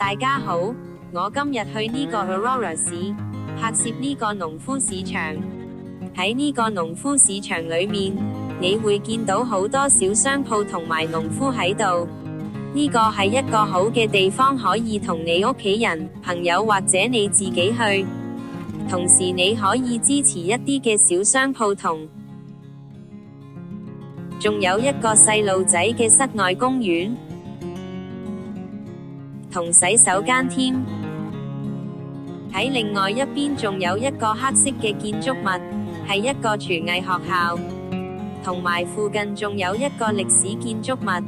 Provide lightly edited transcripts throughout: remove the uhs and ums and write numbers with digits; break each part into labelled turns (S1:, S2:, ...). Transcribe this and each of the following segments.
S1: 大家好，我今日去呢個 Aurora 市拍攝呢個農夫市場。喺呢個農夫市場裏面，你會見到好多小商鋪同埋農夫喺度。呢個係一個好嘅地方，可以同你屋企人、朋友或者你自己去。同時你可以支持一啲嘅小商鋪仲有一個細路仔嘅室內公園，同洗手間添。喺另外一邊仲有一個黑色嘅建築物，係一個廚藝學校，同埋附近仲有一個歷史建築物。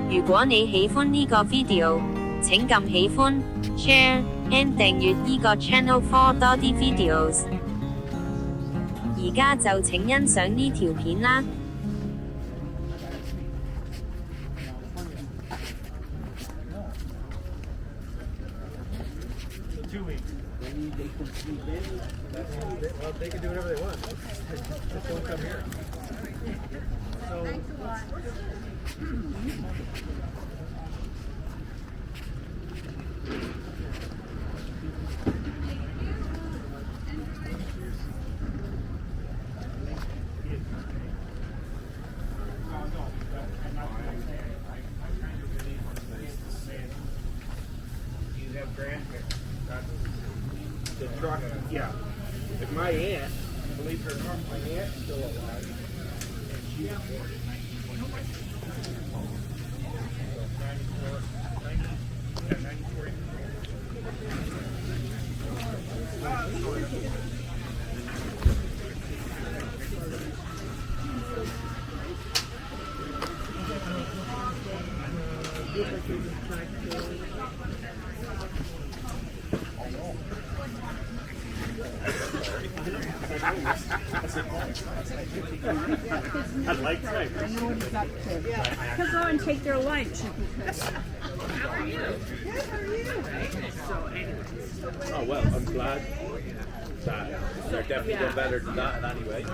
S1: 如果你喜歡呢個 video，請撳喜歡、share and 訂閱呢個 channel for 多啲 videos。而家就請欣賞呢條片啦。
S2: Well, they can do whatever they want. Just don't come here. You have grandparents. The truck, yeah. If my aunt, believe it or not, my aunt's still alive. And she's 94. I'd like to.
S3: I know what he's up to. Yeah. He'll go and take their lunch. How are you? Good, how are you? So anyways.
S2: Oh, well, I'm glad that they're definitely doing better than that anyway.